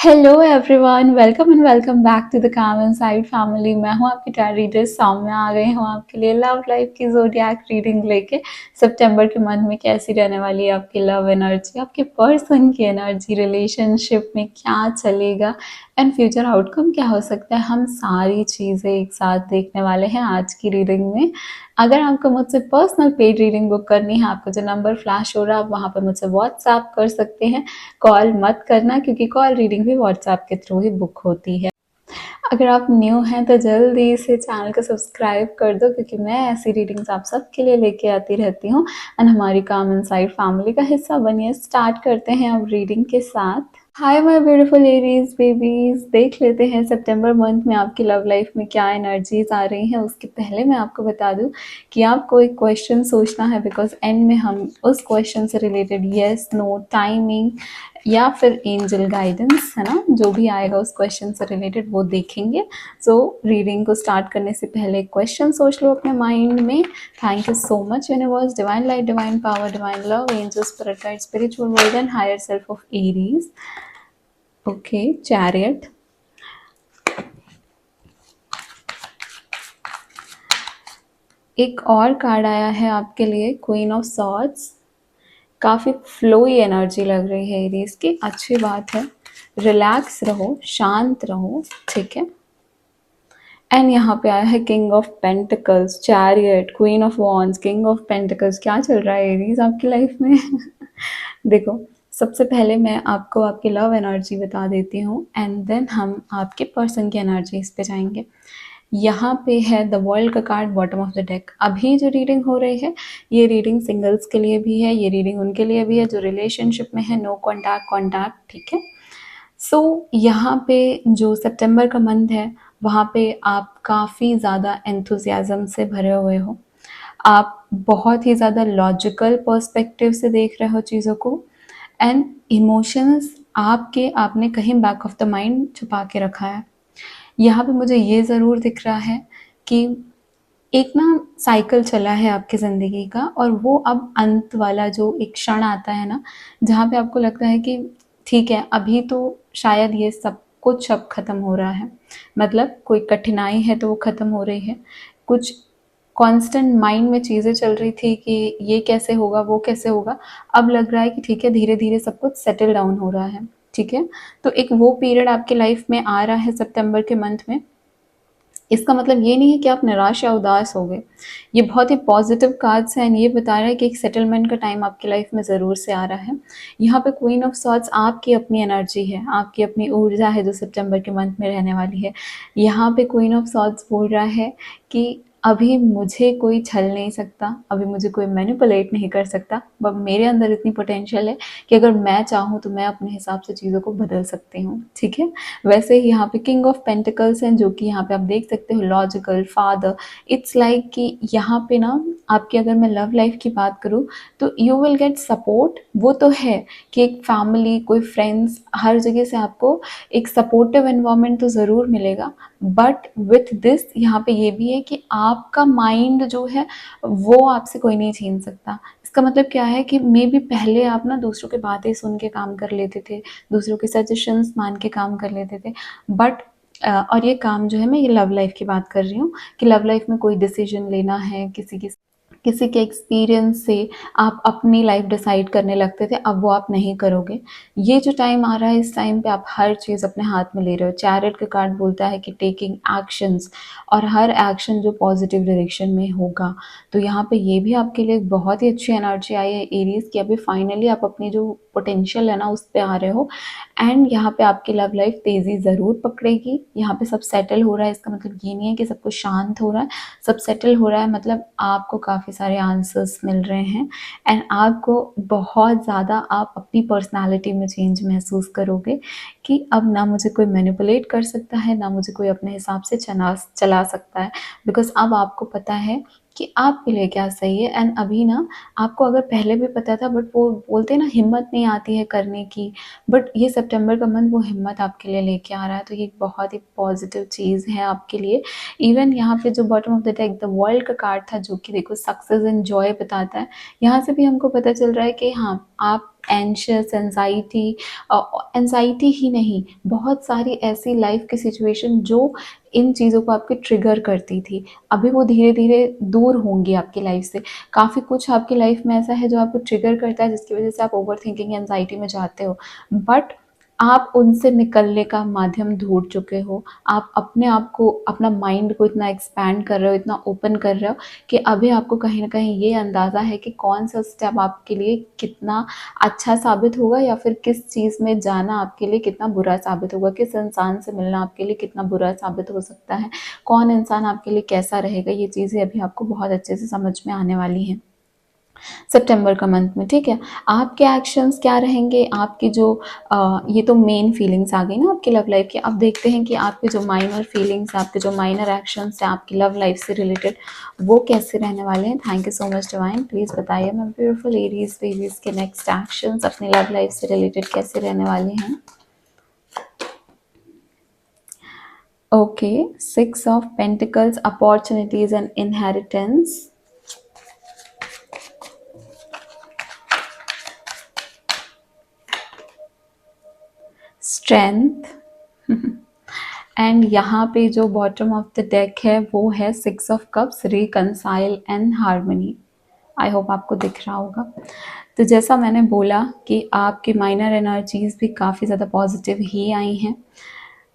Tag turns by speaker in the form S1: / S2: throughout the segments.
S1: Hello everyone, welcome and welcome back to the calm inside family. मैं हूं आपकी tarot reader Saumya. आ गई हूं आपके लिए लव लाइफ की ज़ोडिएक रीडिंग लेके। सितंबर के मंथ में कैसी रहने वाली है आपकी लव एनर्जी, आपके पर्सन की एनर्जी, रिलेशनशिप में क्या चलेगा एंड फ्यूचर आउटकम क्या हो सकता है, हम सारी चीज़ें एक साथ देखने वाले हैं आज की रीडिंग में। अगर आपको मुझसे पर्सनल पेड रीडिंग बुक करनी है, आपको जो नंबर फ्लैश हो रहा है आप वहाँ पर मुझसे व्हाट्सएप कर सकते हैं। कॉल मत करना क्योंकि कॉल रीडिंग भी व्हाट्सएप के थ्रू ही बुक होती है। अगर आप न्यू हैं तो जल्दी से चैनल को सब्सक्राइब कर दो क्योंकि मैं ऐसी रीडिंग्स आप सबके लिए लेके आती रहती हूँ। एंड हमारी काम इनसाइड फैमिली का हिस्सा बनिए। स्टार्ट करते हैं अब रीडिंग के साथ। Hi my beautiful Aries babies, देख लेते हैं सितंबर मंथ में आपकी लव लाइफ में क्या एनर्जीज आ रही हैं। उसके पहले मैं आपको बता दूं कि आपको एक क्वेश्चन सोचना है बिकॉज एंड में हम उस क्वेश्चन से रिलेटेड येस नो टाइमिंग या फिर एंजल गाइडेंस है ना, जो भी आएगा उस क्वेश्चन से रिलेटेड वो देखेंगे। सो रीडिंग को स्टार्ट करने से पहले क्वेश्चन सोच लो अपने माइंड में। Thank you so much universe, divine light, divine power, divine love, angel, spirit guide, spiritual world and higher self of Aries. Okay, chariot. एक और कार्ड आया है आपके लिए, क्वीन ऑफ सॉर्ड्स। काफ़ी फ्लोई एनर्जी लग रही है एरीज की, अच्छी बात है। रिलैक्स रहो, शांत रहो, ठीक है। एंड यहाँ पे आया है king of pentacles, chariot, queen of wands, king of pentacles. क्या चल रहा है एरीज आपकी लाइफ में? देखो, सबसे पहले मैं आपको आपकी लव एनर्जी बता देती हूँ एंड देन हम आपके पर्सन की एनर्जी इस पे जाएंगे। यहाँ पे है द वर्ल्ड का card bottom of the deck. अभी जो रीडिंग हो रही है ये रीडिंग सिंगल्स के लिए भी है, ये रीडिंग उनके लिए भी है जो रिलेशनशिप में है, नो कॉन्टैक्ट कॉन्टैक्ट, ठीक है। सो यहाँ पे जो सितंबर का मंथ है वहाँ पे आप काफ़ी ज़्यादा एंथुजियाज्म से भरे हुए हो। आप बहुत ही ज़्यादा लॉजिकल पर्सपेक्टिव से देख रहे हो चीज़ों को एंड इमोशंस आपके आपने कहीं बैक ऑफ द माइंड छुपा के रखा है। यहाँ पे मुझे ये ज़रूर दिख रहा है कि एक ना साइकिल चला है आपकी ज़िंदगी का और वो अब अंत वाला जो एक क्षण आता है ना, जहाँ पे आपको लगता है कि ठीक है अभी तो शायद ये सब कुछ अब ख़त्म हो रहा है। मतलब कोई कठिनाई है तो वो ख़त्म हो रही है। कुछ कांस्टेंट माइंड में चीज़ें चल रही थी कि ये कैसे होगा वो कैसे होगा, अब लग रहा है कि ठीक है धीरे धीरे सब कुछ सेटल डाउन हो रहा है, ठीक है। तो एक वो पीरियड आपकी लाइफ में आ रहा है सितंबर के मंथ में। इसका मतलब ये नहीं है कि आप निराश या उदास हो गए। ये बहुत ही पॉजिटिव कार्ड्स हैं एंड ये बता रहा है कि एक सेटलमेंट का टाइम आपकी लाइफ में ज़रूर से आ रहा है। यहाँ पे क्वीन ऑफ सॉर्ड्स आपकी अपनी एनर्जी है, आपकी अपनी ऊर्जा है जो सितंबर के मंथ में रहने वाली है। यहाँ पे क्वीन ऑफ सॉर्ड्स बोल रहा है कि अभी मुझे कोई छल नहीं सकता, अभी मुझे कोई मैनिपुलेट नहीं कर सकता, बट मेरे अंदर इतनी पोटेंशियल है कि अगर मैं चाहूँ तो मैं अपने हिसाब से चीज़ों को बदल सकती हूँ, ठीक है। वैसे ही यहाँ पे किंग ऑफ पेंटिकल्स हैं जो कि यहाँ पे आप देख सकते हो लॉजिकल फादर। इट्स लाइक कि यहाँ पे ना आपकी अगर मैं लव लाइफ की बात करूँ तो यू विल गेट सपोर्ट। वो तो है कि एक फैमिली, कोई फ्रेंड्स, हर जगह से आपको एक सपोर्टिव एनवायरनमेंट तो ज़रूर मिलेगा। बट विथ दिस यहाँ पे ये भी है कि आपका माइंड जो है वो आपसे कोई नहीं छीन सकता। इसका मतलब क्या है कि मे बी पहले आप ना दूसरों की बातें सुन के काम कर लेते थे, दूसरों के सजेशंस मान के काम कर लेते थे, बट और ये काम जो है मैं ये लव लाइफ की बात कर रही हूँ कि लव लाइफ में कोई डिसीजन लेना है, किसी के एक्सपीरियंस से आप अपनी लाइफ डिसाइड करने लगते थे, अब वो आप नहीं करोगे। ये जो टाइम आ रहा है इस टाइम पे आप हर चीज़ अपने हाथ में ले रहे हो। चैरियट का कार्ड बोलता है कि टेकिंग एक्शंस, और हर एक्शन जो पॉजिटिव डायरेक्शन में होगा। तो यहाँ पे ये भी आपके लिए बहुत ही अच्छी एनर्जी आई है एरीज की। अभी फाइनली आप अपनी जो पोटेंशियल है ना उस पे आ रहे हो एंड यहाँ पे आपकी लव लाइफ तेज़ी ज़रूर पकड़ेगी। यहाँ पे सब सेटल हो रहा है, इसका मतलब ये नहीं है कि सब कुछ शांत हो रहा है, सब सेटल हो रहा है। मतलब आपको काफ़ी सारे आंसर्स मिल रहे हैं एंड आपको बहुत ज़्यादा आप अपनी पर्सनालिटी में चेंज महसूस करोगे कि अब ना मुझे कोई मैनिपुलेट कर सकता है, ना मुझे कोई अपने हिसाब से चला सकता है। बिकॉज अब आपको पता है कि आपके लिए क्या सही है। एंड अभी ना आपको अगर पहले भी पता था बट वो बोलते हैं ना हिम्मत नहीं आती है करने की, बट ये सितंबर का मंथ वो हिम्मत आपके लिए लेके आ रहा है। तो ये बहुत ही पॉजिटिव चीज़ है आपके लिए। इवन यहाँ पे जो bottom of the deck the world का कार्ड था जो कि देखो सक्सेस एंड जॉय बताता है, यहाँ से भी हमको पता चल रहा है कि हाँ आप एंशियस, एंजाइटी ही नहीं, बहुत सारी ऐसी लाइफ की सिचुएशन जो इन चीज़ों को आपके ट्रिगर करती थी, अभी वो धीरे धीरे दूर होंगी आपकी लाइफ से। काफ़ी कुछ आपकी लाइफ में ऐसा है जो आपको ट्रिगर करता है, जिसकी वजह से आप ओवर थिंकिंग, एंजाइटी में जाते हो, बट आप उनसे निकलने का माध्यम ढूंढ चुके हो। आप अपने आप को, अपना माइंड को इतना एक्सपैंड कर रहे हो, इतना ओपन कर रहे हो कि अभी आपको कहीं न कहीं ये अंदाज़ा है कि कौन-सा स्टेप आपके लिए कितना अच्छा साबित होगा या फिर किस चीज़ में जाना आपके लिए कितना बुरा साबित होगा, किस इंसान से मिलना आपके लिए कितना बुरा साबित हो सकता है, कौन इंसान आपके लिए कैसा रहेगा, ये चीज़ें अभी आपको बहुत अच्छे से समझ में आने वाली हैं सितंबर का मंथ में, ठीक है। आपके एक्शंस क्या रहेंगे, आपकी जो ये तो मेन फीलिंग्स आ गई ना आपकी लव लाइफ की। अब देखते हैं कि आपके जो माइनर फीलिंग्स, आपके जो माइनर एक्शंस हैं आपकी लव लाइफ से रिलेटेड, वो कैसे रहने वाले हैं। Thank you so much divine, please बताइए मैं ब्यूटीफुल एरीज बेबीज के नेक्स्ट एक्शंस अपनी लव लाइफ से रिलेटेड कैसे रहने वाले हैं। Okay, 6 of pentacles, opportunities and inheritance. Strength and यहाँ पे जो बॉटम ऑफ द डेक है वो है 6 of cups, reconcile and harmony. I hope आपको दिख रहा होगा। तो जैसा मैंने बोला कि आपकी माइनर एनर्जीज भी काफ़ी ज़्यादा पॉजिटिव ही आई हैं,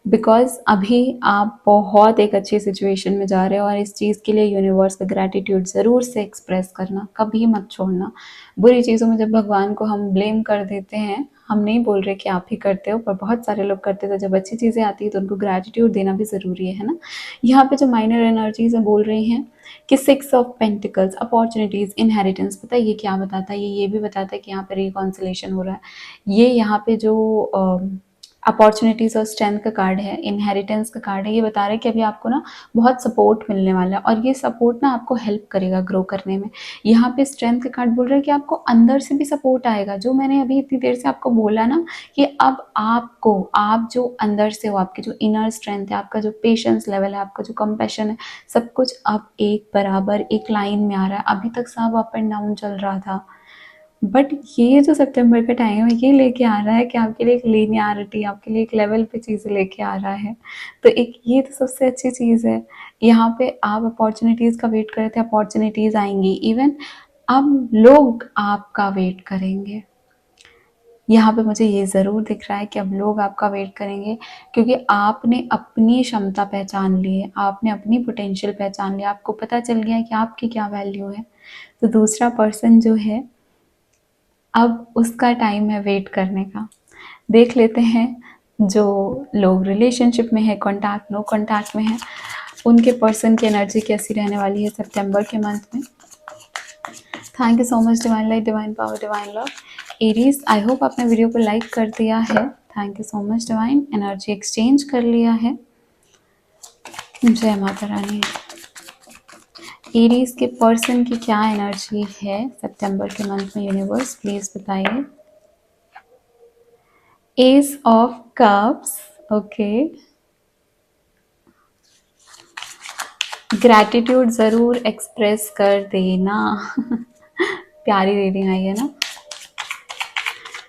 S1: बिकॉज़ अभी आप बहुत एक अच्छी सिचुएशन में जा रहे हो और इस चीज़ के लिए यूनिवर्स का ग्रैटिट्यूड ज़रूर से एक्सप्रेस करना, कभी मत छोड़ना। बुरी चीज़ों में जब भगवान को हम ब्लेम कर देते हैं, हम नहीं बोल रहे कि आप ही करते हो, पर बहुत सारे लोग करते थे। जब अच्छी चीज़ें आती हैं तो उनको ग्रैटिट्यूड देना भी ज़रूरी है ना। यहाँ पे जो माइनर एनर्जीज हैं बोल रही हैं कि 6 ऑफ पेंटिकल्स, अपॉर्चुनिटीज़, इनहेरिटेंस, पता है ये क्या बताता है, ये भी बताता है कि यहाँ पे रिकॉन्सिलेशन हो रहा है। ये यहाँ पे जो अपॉर्चुनिटीज़ और स्ट्रेंथ का कार्ड है, इनहेरिटेंस का कार्ड है, ये बता रहा है कि अभी आपको ना बहुत सपोर्ट मिलने वाला है और ये सपोर्ट ना आपको हेल्प करेगा ग्रो करने में। यहाँ पे स्ट्रेंथ का कार्ड बोल रहा है कि आपको अंदर से भी सपोर्ट आएगा, जो मैंने अभी इतनी देर से आपको बोला ना कि अब आपको, आप जो अंदर से हो, आपकी जो इनर स्ट्रेंथ है, आपका जो पेशेंस लेवल है, आपका जो कंपैशन है, सब कुछ अब एक बराबर एक लाइन में आ रहा है। अभी तक सब अप एंड डाउन चल रहा था, बट ये जो सितंबर का टाइम है ये लेके आ रहा है कि आपके लिए एक लीनियरिटी, आपके लिए एक लेवल पे चीज़ें लेके आ रहा है। तो एक ये तो सबसे अच्छी चीज़ है। यहाँ पे आप अपॉर्चुनिटीज़ का वेट कर रहे थे, अपॉर्चुनिटीज़ आएंगी। इवन अब लोग आपका वेट करेंगे। यहाँ पे मुझे ये ज़रूर दिख रहा है कि अब लोग आपका वेट करेंगे, क्योंकि आपने अपनी क्षमता पहचान ली है, आपने अपनी पोटेंशियल पहचान लिया, आपको पता चल गया है कि आपकी क्या वैल्यू है। तो दूसरा पर्सन जो है अब उसका टाइम है वेट करने का। देख लेते हैं जो लोग रिलेशनशिप में है, कॉन्टैक्ट, नो कॉन्टैक्ट में है, उनके पर्सन की एनर्जी कैसी रहने वाली है सितंबर के मंथ में। Thank you so much divine light, divine power, divine love. Aries, I hope आपने वीडियो को लाइक कर दिया है। Thank you so much divine, energy exchange कर लिया है। जय माता रानी। एरीज के पर्सन की क्या एनर्जी है सितंबर के मंथ में, यूनिवर्स प्लीज बताइए। S of cups, okay. Gratitude ज़रूर एक्सप्रेस कर देना प्यारी रीडिंग आई है ना।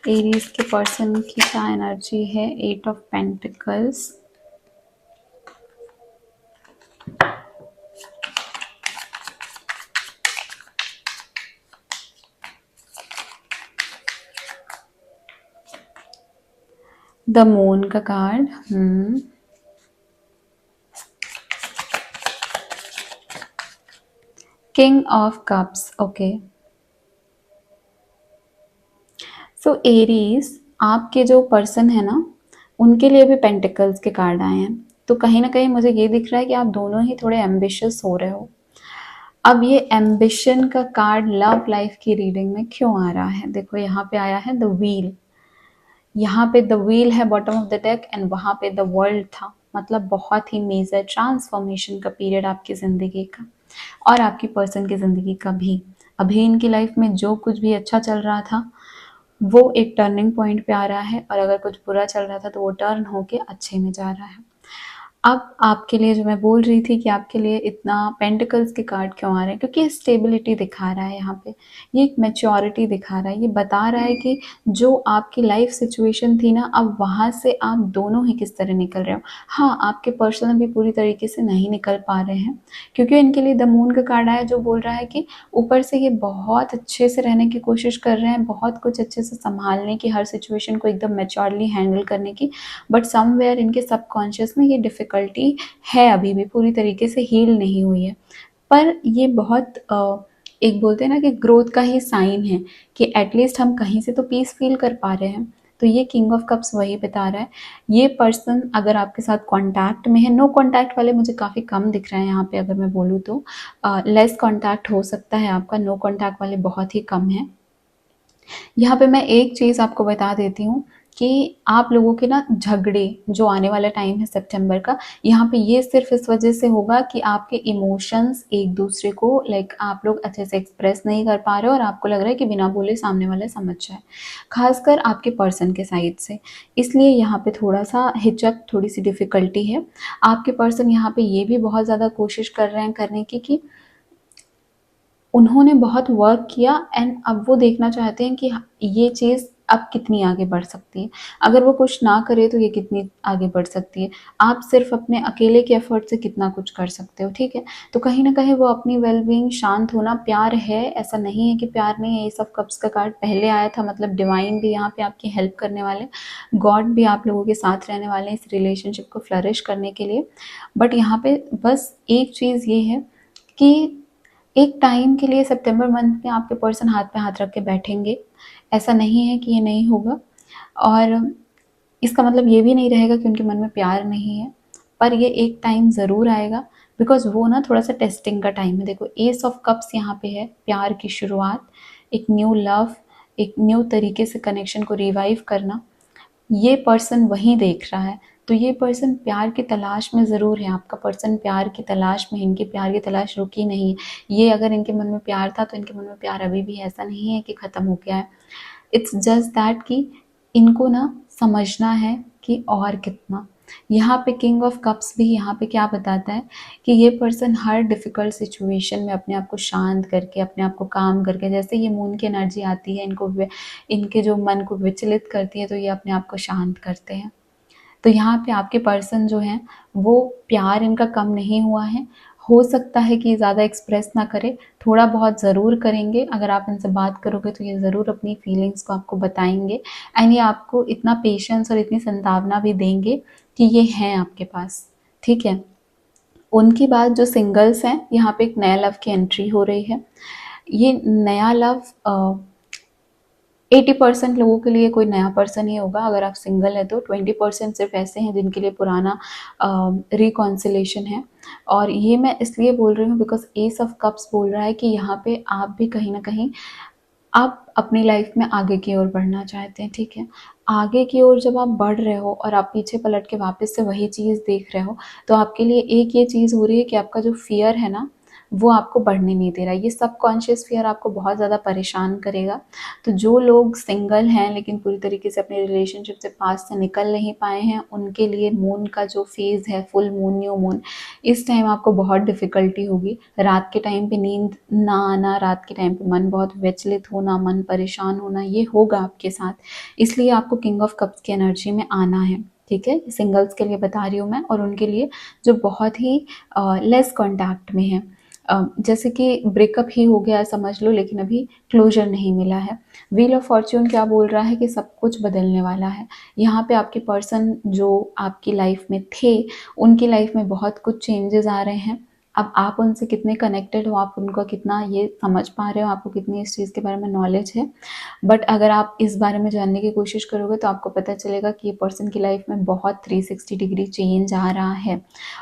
S1: एरीज के पर्सन की क्या एनर्जी है, 8 ऑफ पेंटिकल्स, द मून का card, king of cups, okay. So Aries, आपके जो पर्सन है ना उनके लिए भी पेंटिकल्स के कार्ड आए हैं, तो कहीं ना कहीं मुझे ये दिख रहा है कि आप दोनों ही थोड़े एम्बिशियस हो रहे हो। अब ये एम्बिशन का कार्ड लव लाइफ की रीडिंग में क्यों आ रहा है, देखो यहाँ पे आया है द व्हील। यहाँ पे द व्हील है bottom of the deck and वहाँ पे द वर्ल्ड था, मतलब बहुत ही मेजर ट्रांसफॉर्मेशन का पीरियड आपकी ज़िंदगी का और आपकी पर्सन की ज़िंदगी का भी। अभी इनकी लाइफ में जो कुछ भी अच्छा चल रहा था वो एक टर्निंग पॉइंट पे आ रहा है, और अगर कुछ बुरा चल रहा था तो वो टर्न होके अच्छे में जा रहा है। अब आपके लिए जो मैं बोल रही थी कि आपके लिए इतना पेंटिकल्स के कार्ड क्यों आ रहे हैं, क्योंकि स्टेबिलिटी दिखा रहा है यहाँ पे, ये एक मैच्योरिटी दिखा रहा है, ये बता रहा है कि जो आपकी लाइफ सिचुएशन थी ना, अब वहाँ से आप दोनों ही किस तरह निकल रहे हो। हाँ, आपके पर्सन भी पूरी तरीके से नहीं निकल पा रहे हैं, क्योंकि इनके लिए द मून का कार्ड आया जो बोल रहा है कि ऊपर से ये बहुत अच्छे से रहने की कोशिश कर रहे हैं, बहुत कुछ अच्छे से संभालने की, हर सिचुएशन को एकदम मैच्योरली हैंडल करने की, बट समवेयर इनके सबकॉन्शियस में ये डिफ़िकल्टी है, अभी भी पूरी तरीके से हील नहीं हुई है। पर ये बहुत एक बोलते हैं ना कि ग्रोथ का ही साइन है कि एटलीस्ट हम कहीं से तो पीस फील कर पा रहे हैं। तो ये किंग ऑफ कप्स वही बता रहा है। ये पर्सन अगर आपके साथ कॉन्टैक्ट में है, नो कॉन्टैक्ट वाले मुझे काफ़ी कम दिख रहे हैं यहाँ पे, अगर मैं बोलूँ तो लेस कॉन्टैक्ट हो सकता है आपका, नो कॉन्टैक्ट वाले बहुत ही कम हैं। यहाँ पे मैं एक चीज़ आपको बता देती हूँ कि आप लोगों के ना झगड़े जो आने वाला टाइम है सितंबर का, यहाँ पे ये सिर्फ इस वजह से होगा कि आपके इमोशंस एक दूसरे को लाइक आप लोग अच्छे से एक्सप्रेस नहीं कर पा रहे हो और आपको लग रहा है कि बिना बोले सामने वाले समझ जाए, खासकर आपके पर्सन के साइड से। इसलिए यहाँ पे थोड़ा सा हिचक, थोड़ी सी डिफ़िकल्टी है। आपके पर्सन यहाँ पे ये भी बहुत ज़्यादा कोशिश कर रहे हैं करने की कि उन्होंने बहुत वर्क किया एंड अब वो देखना चाहते हैं कि ये चीज़ अब कितनी आगे बढ़ सकती है। अगर वो कुछ ना करे तो ये कितनी आगे बढ़ सकती है। आप सिर्फ़ अपने अकेले के एफ़र्ट से कितना कुछ कर सकते हो, ठीक है? तो कहीं न कहीं वो अपनी वेल-बीइंग, शांत होना, प्यार है, ऐसा नहीं है कि प्यार नहीं है। एस ऑफ कप्स का कार्ड पहले आया था, मतलब डिवाइन भी यहाँ पे आपकी हेल्प करने वाले, गॉड भी आप लोगों के साथ रहने वाले हैं इस रिलेशनशिप को फ्लरिश करने के लिए। बट यहाँ पे बस एक चीज़ ये है कि एक टाइम के लिए सितंबर मंथ में आपके पर्सन हाथ पे हाथ रख के बैठेंगे। ऐसा नहीं है कि ये नहीं होगा, और इसका मतलब ये भी नहीं रहेगा कि उनके मन में प्यार नहीं है, पर ये एक टाइम ज़रूर आएगा, बिकॉज़ वो ना थोड़ा-सा टेस्टिंग का टाइम है। देखो, एस ऑफ कप्स यहाँ पे है, प्यार की शुरुआत, एक न्यू लव, एक न्यू तरीके से कनेक्शन को रिवाइव करना। ये पर्सन वहीं देख रहा है, तो ये पर्सन प्यार की तलाश में ज़रूर है। आपका पर्सन प्यार की तलाश में है, इनकी प्यार की तलाश रुकी नहीं है। ये अगर इनके मन में प्यार था तो इनके मन में प्यार अभी भी है, ऐसा नहीं है कि ख़त्म हो गया है। इट्स जस्ट दैट कि इनको ना समझना है कि और कितना। यहाँ पे किंग ऑफ कप्स भी यहाँ पे क्या बताता है कि ये पर्सन हर डिफ़िकल्ट सिचुएशन में अपने आप को शांत करके, अपने आप को काम करके, जैसे ये मून की एनर्जी आती है इनको इनके जो मन को विचलित करती है, तो ये अपने आप को शांत करते हैं। तो यहाँ पे आपके पर्सन जो हैं वो प्यार इनका कम नहीं हुआ है। हो सकता है कि ज़्यादा एक्सप्रेस ना करें, थोड़ा बहुत ज़रूर करेंगे। अगर आप इनसे बात करोगे तो ये ज़रूर अपनी फीलिंग्स को आपको बताएँगे, एंड ये आपको इतना पेशेंस और इतनी संभावना भी देंगे कि ये हैं आपके पास, ठीक है? उनकी बात जो सिंगल्स हैं, यहाँ पे एक नया लव की एंट्री हो रही है। ये नया लव 80% लोगों के लिए कोई नया पर्सन ही होगा अगर आप सिंगल हैं तो, 20% सिर्फ ऐसे हैं जिनके लिए पुराना रिकॉन्सिलेशन है। और ये मैं इसलिए बोल रही हूँ बिकॉज़ एस ऑफ कप्स बोल रहा है कि यहाँ पे आप भी कहीं न कहीं आप अपनी लाइफ में आगे की ओर बढ़ना चाहते हैं, ठीक है? आगे की ओर जब आप बढ़ रहे हो और आप पीछे पलट के वापस से वही चीज़ देख रहे हो, तो आपके लिए एक ये चीज़ हो रही है कि आपका जो फ़ियर है ना, वो आपको बढ़ने नहीं दे रहा है। ये सबकॉन्शियस फ़ियर आपको बहुत ज़्यादा परेशान करेगा। तो जो लोग सिंगल हैं लेकिन पूरी तरीके से अपने रिलेशनशिप से पास से निकल नहीं पाए हैं, उनके लिए मून का जो फ़ेज़ है, फुल मून, न्यू मून, इस टाइम आपको बहुत डिफ़िकल्टी होगी। रात के टाइम पे नींद ना आना, रात के टाइम पे मन बहुत विचलित होना, मन परेशान होना, ये होगा आपके साथ। इसलिए आपको किंग ऑफ कप्स की एनर्जी में आना है, ठीक है? सिंगल्स के लिए बता रही हूँ मैं, और उनके लिए जो बहुत ही लेस कॉन्टैक्ट में हैं। जैसे कि ब्रेकअप ही हो गया समझ लो, लेकिन अभी क्लोज़र नहीं मिला है। व्हील ऑफ फॉर्च्यून क्या बोल रहा है कि सब कुछ बदलने वाला है। यहाँ पे आपके पर्सन जो आपकी लाइफ में थे, उनकी लाइफ में बहुत कुछ चेंजेस आ रहे हैं। अब आप उनसे कितने कनेक्टेड हो, आप उनको कितना ये समझ पा रहे हो, आपको कितनी इस चीज़ के बारे में नॉलेज है। बट अगर आप इस बारे में जानने की कोशिश करोगे तो आपको पता चलेगा कि ये पर्सन की लाइफ में बहुत 360 डिग्री चेंज आ रहा है,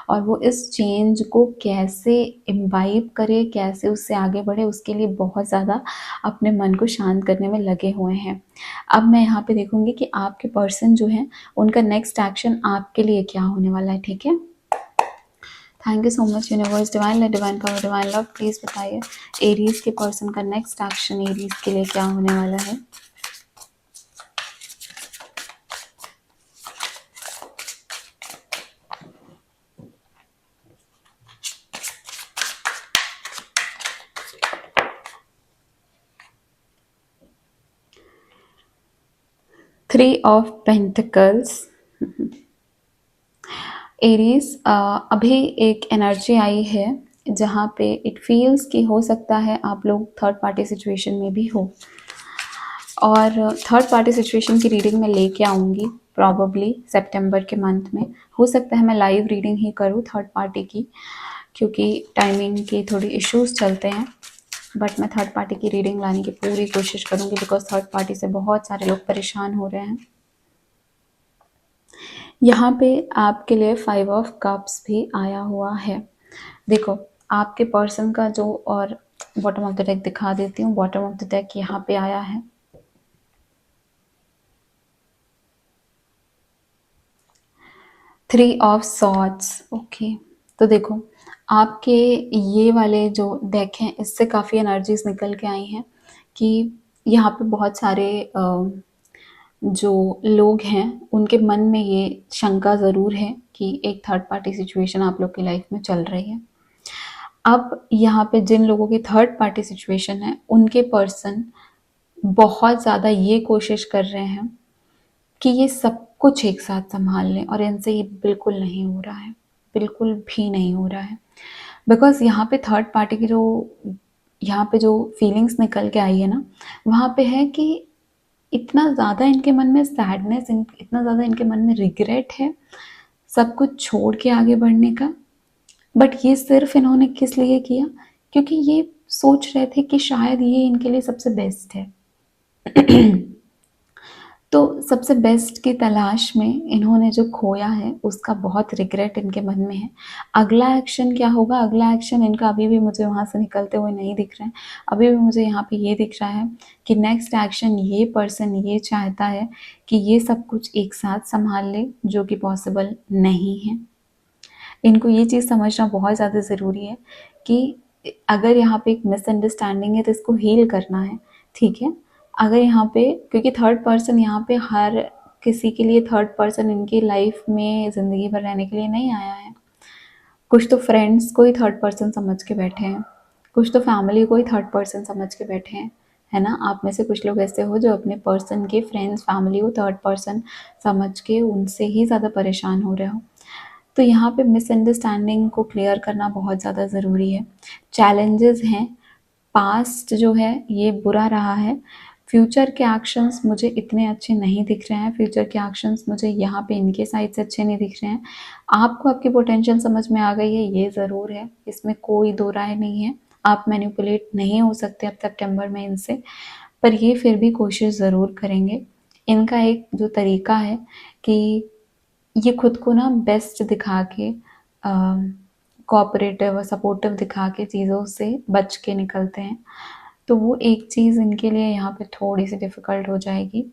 S1: और वो इस चेंज को कैसे इम्बाइब करे, कैसे उससे आगे बढ़े, उसके लिए बहुत ज़्यादा अपने मन को शांत करने में लगे हुए हैं। अब मैं यहाँ पे देखूँगी कि आपके पर्सन जो हैं, उनका नेक्स्ट एक्शन आपके लिए क्या होने वाला है, ठीक है? Thank you so much universe, divine light, divine power, divine love, please बताइए एरीज़ के पर्सन का नेक्स्ट एक्शन एरीज़ के लिए क्या होने वाला है। 3 ऑफ पेंटिकल्स। एरीज, अभी एक एनर्जी आई है जहाँ पे इट फील्स कि हो सकता है आप लोग थर्ड पार्टी सिचुएशन में भी हो, और थर्ड पार्टी सिचुएशन की रीडिंग मैं लेके आऊँगी प्रॉबली सितंबर के मंथ में। हो सकता है मैं लाइव रीडिंग ही करूँ थर्ड पार्टी की, क्योंकि टाइमिंग के थोड़ी इश्यूज चलते हैं, बट मैं थर्ड पार्टी की रीडिंग लाने की पूरी कोशिश करूँगी, बिकॉज थर्ड पार्टी से बहुत सारे लोग परेशान हो रहे हैं। यहाँ पे आपके लिए 5 ऑफ कप्स भी आया हुआ है। देखो, आपके पर्सन का जो, और बॉटम ऑफ द डेक दिखा देती हूँ। बॉटम ऑफ द डेक यहाँ पे आया है, 3 ऑफ सॉर्ड्स। ओके, तो देखो आपके ये वाले जो डेक हैं इससे काफ़ी एनर्जीज निकल के आई हैं कि यहाँ पे बहुत सारे जो लोग हैं उनके मन में ये शंका ज़रूर है कि एक थर्ड पार्टी सिचुएशन आप लोग की लाइफ में चल रही है। अब यहाँ पे जिन लोगों की थर्ड पार्टी सिचुएशन है उनके पर्सन बहुत ज़्यादा ये कोशिश कर रहे हैं कि ये सब कुछ एक साथ संभाल लें, और इनसे ये बिल्कुल नहीं हो रहा है, बिल्कुल भी नहीं हो रहा है। बिकॉज यहाँ पे थर्ड पार्टी की जो, यहाँ पे जो फीलिंग्स निकल के आई है ना, वहाँ पे है कि इतना ज़्यादा इनके मन में सैडनेस, इतना ज़्यादा इनके मन में रिग्रेट है सब कुछ छोड़ के आगे बढ़ने का। बट ये सिर्फ इन्होंने किस लिए किया? क्योंकि ये सोच रहे थे कि शायद ये इनके लिए सबसे बेस्ट है। तो सबसे बेस्ट की तलाश में इन्होंने जो खोया है उसका बहुत रिग्रेट इनके मन में है। अगला एक्शन क्या होगा? अगला एक्शन इनका अभी भी मुझे वहाँ से निकलते हुए नहीं दिख रहा है। अभी भी मुझे यहाँ पे ये दिख रहा है कि नेक्स्ट एक्शन ये पर्सन ये चाहता है कि ये सब कुछ एक साथ संभाल ले, जो कि पॉसिबल नहीं है। इनको ये चीज़ समझना बहुत ज़्यादा ज़रूरी है कि अगर यहाँ पे एक मिसअंडरस्टैंडिंग है तो इसको हील करना है, ठीक है? अगर यहाँ पे, क्योंकि थर्ड पर्सन यहाँ पे हर किसी के लिए थर्ड पर्सन इनकी लाइफ में ज़िंदगी भर रहने के लिए नहीं आया है। कुछ तो फ्रेंड्स को ही थर्ड पर्सन समझ के बैठे हैं, कुछ तो फैमिली को ही थर्ड पर्सन समझ के बैठे हैं, है ना? आप में से कुछ लोग ऐसे हो जो अपने पर्सन के फ्रेंड्स फैमिली को थर्ड पर्सन समझ के उनसे ही ज़्यादा परेशान हो रहे हो। तो यहाँ पे मिसअंडरस्टैंडिंग को क्लियर करना बहुत ज़्यादा ज़रूरी है। चैलेंजेस हैं, पास्ट जो है ये बुरा रहा है, फ्यूचर के एक्शंस मुझे इतने अच्छे नहीं दिख रहे हैं, फ्यूचर के एक्शंस मुझे यहाँ पे इनके साइड से अच्छे नहीं दिख रहे हैं। आपको आपकी पोटेंशियल समझ में आ गई है, ये ज़रूर है, इसमें कोई दो राय नहीं है। आप मैनिपुलेट नहीं हो सकते अब सितंबर में इनसे, पर ये फिर भी कोशिश ज़रूर करेंगे। इनका एक जो तरीका है कि ये खुद को ना बेस्ट दिखा के, कोऑपरेटिव और सपोर्टिव दिखा के चीज़ों से बच के निकलते हैं, तो वो एक चीज़ इनके लिए यहाँ पे थोड़ी सी डिफ़िकल्ट हो जाएगी।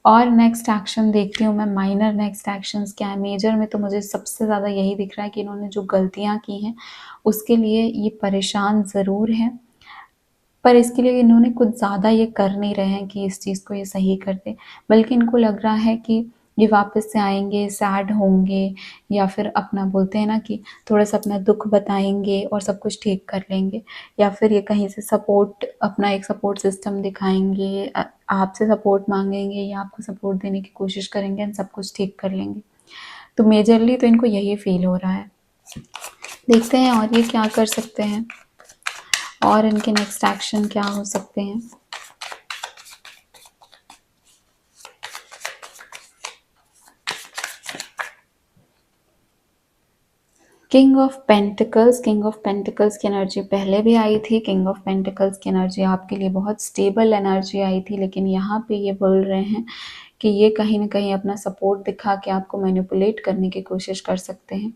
S1: और नेक्स्ट एक्शन देखती हूँ मैं, माइनर नेक्स्ट एक्शंस क्या है। मेजर में तो मुझे सबसे ज़्यादा यही दिख रहा है कि इन्होंने जो गलतियाँ की हैं उसके लिए ये परेशान ज़रूर हैं, पर इसके लिए इन्होंने कुछ ज़्यादा ये कर नहीं रहे हैं कि इस चीज़ को ये सही कर दें, बल्कि इनको लग रहा है कि ये वापस से आएँगे, सैड होंगे, या फिर अपना बोलते हैं ना कि थोड़ा-सा अपना दुःख बताएँगे और सब कुछ ठीक कर लेंगे, या फिर ये कहीं से सपोर्ट, अपना एक सपोर्ट सिस्टम दिखाएँगे, आपसे सपोर्ट माँगेंगे या आपको सपोर्ट देने की कोशिश करेंगे एंड सब कुछ ठीक कर लेंगे। तो मेजरली तो इनको यही फ़ील हो रहा है। देखते हैं और ये क्या कर सकते हैं, और इनके नेक्स्ट एक्शन क्या हो सकते हैं। King of pentacles, king of pentacles की एनर्जी पहले भी आई थी। किंग ऑफ पेंटिकल्स की एनर्जी आपके लिए बहुत स्टेबल एनर्जी आई थी, लेकिन यहाँ पे ये बोल रहे हैं कि ये कहीं ना कहीं अपना सपोर्ट दिखा के आपको मैनिपुलेट करने की कोशिश कर सकते हैं,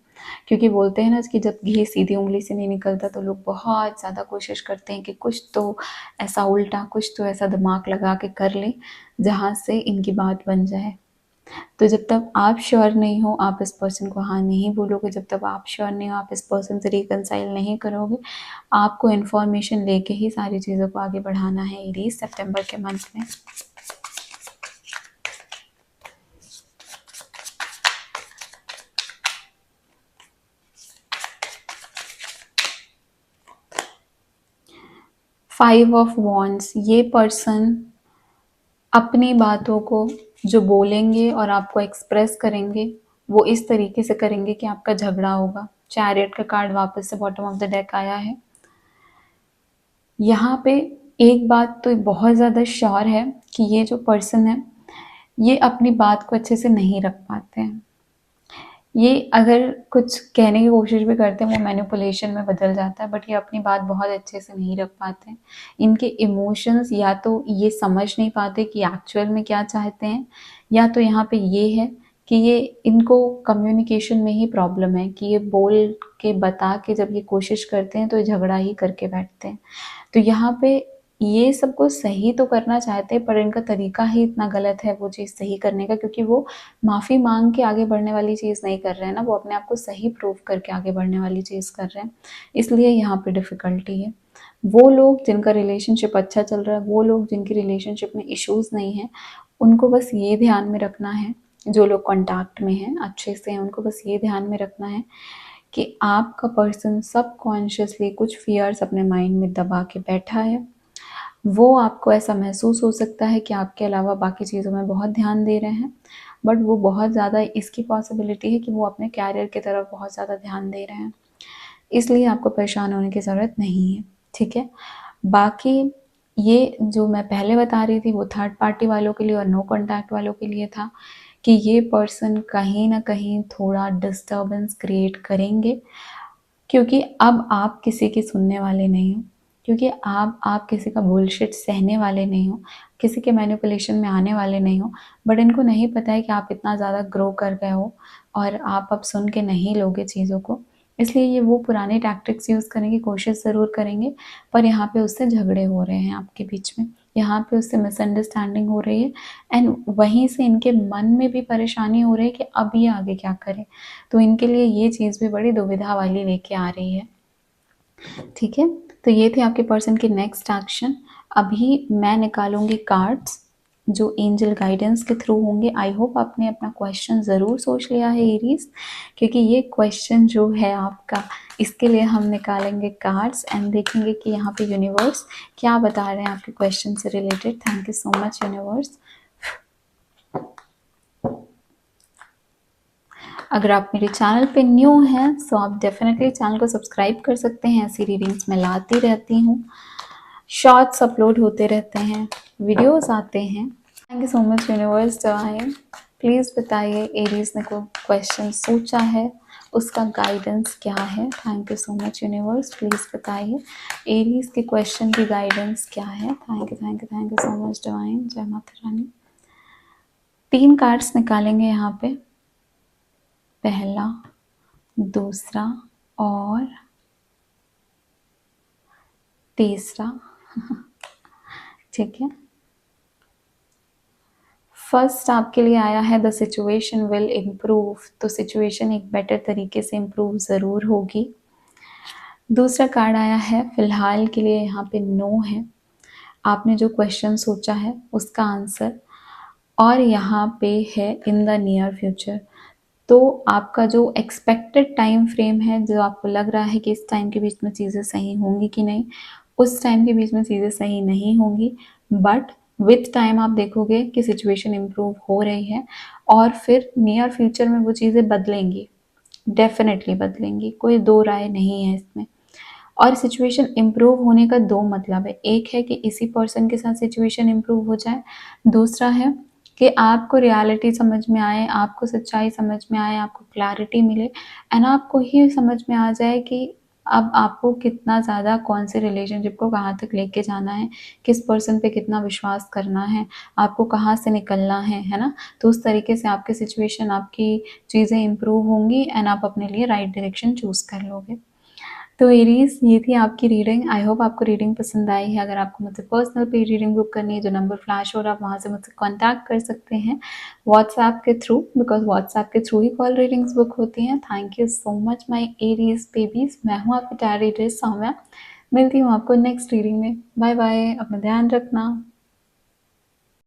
S1: क्योंकि बोलते हैं ना कि जब घी सीधी उंगली से नहीं निकलता तो लोग बहुत ज़्यादा कोशिश करते हैं कि कुछ तो ऐसा उल्टा, कुछ तो ऐसा दिमाग लगा के कर लें जहाँ से इनकी बात बन जाए। तो जब तक आप श्योर नहीं हो, आप इस पर्सन को हाँ नहीं बोलोगे, जब तक आप श्योर नहीं हो, आप इस पर्सन से रिकंसाइल नहीं करोगे, आपको इन्फॉर्मेशन लेके ही सारी चीज़ों को आगे बढ़ाना है एरीज सितंबर के मंथ में। फाइव ऑफ वॉन्ड्स, ये पर्सन अपनी बातों को जो बोलेंगे और आपको एक्सप्रेस करेंगे वो इस तरीके से करेंगे कि आपका झगड़ा होगा। चैरियट का कार्ड वापस से बॉटम ऑफ द डेक आया है। यहाँ पे एक बात तो बहुत ज़्यादा श्योर है कि ये जो पर्सन है ये अपनी बात को अच्छे से नहीं रख पाते हैं। ये अगर कुछ कहने की कोशिश भी करते हैं वो मैनिपुलेशन में बदल जाता है, बट ये अपनी बात बहुत अच्छे से नहीं रख पाते हैं। इनके इमोशंस या तो ये समझ नहीं पाते कि एक्चुअल में क्या चाहते हैं, या तो यहाँ पे ये है कि ये इनको कम्युनिकेशन में ही प्रॉब्लम है कि ये बोल के बता के जब ये कोशिश करते हैं तो ये झगड़ा ही करके बैठते हैं। तो यहाँ पे ये सबको सही तो करना चाहते हैं पर इनका तरीका ही इतना गलत है वो चीज़ सही करने का, क्योंकि वो माफ़ी मांग के आगे बढ़ने वाली चीज़ नहीं कर रहे हैं ना, वो अपने आप को सही प्रूव करके आगे बढ़ने वाली चीज़ कर रहे हैं। इसलिए यहाँ पे डिफ़िकल्टी है। वो लोग जिनका रिलेशनशिप अच्छा चल रहा है, वो लोग जिनकी रिलेशनशिप में इश्यूज़ नहीं हैं, उनको बस ये ध्यान में रखना है, जो लोग कॉन्टैक्ट में हैं अच्छे से हैं उनको बस ये ध्यान में रखना है कि आपका पर्सन सबकॉन्शियसली कुछ फियर्स अपने माइंड में दबा के बैठा है। वो आपको ऐसा महसूस हो सकता है कि आपके अलावा बाकी चीज़ों में बहुत ध्यान दे रहे हैं, बट वो बहुत ज़्यादा इसकी पॉसिबिलिटी है कि वो अपने कैरियर की तरफ बहुत ज़्यादा ध्यान दे रहे हैं। इसलिए आपको परेशान होने की ज़रूरत नहीं है, ठीक है? बाकी ये जो मैं पहले बता रही थी वो थर्ड पार्टी वालों के लिए और नो कॉन्टैक्ट वालों के लिए था कि ये पर्सन कहीं न कहीं थोड़ा डिस्टर्बेंस क्रिएट करेंगे, क्योंकि अब आप किसी की सुनने वाले नहीं हो, क्योंकि आप किसी का बुलशिट सहने वाले नहीं हो, किसी के मैनिपुलेशन में आने वाले नहीं हो। बट इनको नहीं पता है कि आप इतना ज़्यादा ग्रो कर गए हो और आप अब सुन के नहीं लोगे चीज़ों को, इसलिए ये वो पुराने टैक्टिक्स यूज़ करने की कोशिश ज़रूर करेंगे, पर यहाँ पे उससे झगड़े हो रहे हैं आपके बीच में, यहाँ पे उससे मिसअंडरस्टैंडिंग हो रही है एंड वहीं से इनके मन में भी परेशानी हो रही है कि अब ये आगे क्या करें। तो इनके लिए ये चीज़ भी बड़ी दुविधा वाली लेके आ रही है, ठीक है? तो ये थे आपके पर्सन के नेक्स्ट एक्शन। अभी मैं निकालूंगी कार्ड्स जो एंजल गाइडेंस के थ्रू होंगे। आई होप आपने अपना क्वेश्चन ज़रूर सोच लिया है एरीज, क्योंकि ये क्वेश्चन जो है आपका, इसके लिए हम निकालेंगे कार्ड्स एंड देखेंगे कि यहाँ पे यूनिवर्स क्या बता रहे हैं आपके क्वेश्चन से related. Thank you so much universe. अगर आप मेरे चैनल पे न्यू हैं तो आप डेफिनेटली चैनल को सब्सक्राइब कर सकते हैं, ऐसी रीडिंग्स मैं लाती रहती हूँ, शॉर्ट्स अपलोड होते रहते हैं, वीडियोस आते हैं। Thank you so much universe divine. Please बताइए एरीज ने कोई क्वेश्चन सोचा है उसका गाइडेंस क्या है। Thank you so much universe, please बताइए एरीज के क्वेश्चन की गाइडेंस क्या है। Thank you thank you thank you so much divine. जय माता रानी। 3 कार्ड्स निकालेंगे यहाँ पे, पहला, दूसरा और तीसरा, ठीक है? फर्स्ट आपके लिए आया है द सिचुएशन विल इम्प्रूव, तो सिचुएशन एक बेटर तरीके से इम्प्रूव ज़रूर होगी। दूसरा कार्ड आया है फिलहाल के लिए यहाँ पे नो है, आपने जो क्वेश्चन सोचा है उसका आंसर, और यहाँ पे है इन द नियर फ्यूचर। तो आपका जो एक्सपेक्टेड टाइम फ्रेम है, जो आपको लग रहा है कि इस टाइम के बीच में चीज़ें सही होंगी कि नहीं, उस टाइम के बीच में चीज़ें सही नहीं होंगी, बट विथ टाइम आप देखोगे कि सिचुएशन इम्प्रूव हो रही है और फिर नियर फ्यूचर में वो चीज़ें बदलेंगी, डेफिनेटली बदलेंगी, कोई दो राय नहीं है इसमें। और सिचुएशन इम्प्रूव होने का दो मतलब है, एक है कि इसी पर्सन के साथ सिचुएशन इम्प्रूव हो जाए, दूसरा है कि आपको रियलिटी समझ में आए, आपको सच्चाई समझ में आए, आपको क्लैरिटी मिले एंड आपको ही समझ में आ जाए कि अब आपको कितना ज़्यादा कौन से रिलेशनशिप को कहाँ तक लेके जाना है, किस पर्सन पे कितना विश्वास करना है, आपको कहाँ से निकलना है ना? तो उस तरीके से आपकी सिचुएशन, आपकी चीज़ें इम्प्रूव होंगी एंड आप अपने लिए राइट डायरेक्शन चूज़ कर लोगे। तो एरीज, ये थी आपकी रीडिंग। आई होप आपको रीडिंग पसंद आई है। अगर आपको मुझसे पर्सनल पे रीडिंग बुक करनी है, जो नंबर फ्लैश हो रहा है आप वहाँ से मुझसे कांटेक्ट कर सकते हैं व्हाट्सएप के थ्रू, बिकॉज व्हाट्सएप के थ्रू ही कॉल रीडिंग्स बुक होती हैं। Thank you so much my Aries babies. मैं हूँ आपकी डायरी ड्रेस सौम्या। मिलती हूँ आपको नेक्स्ट रीडिंग में। बाय बाय, अपना ध्यान रखना।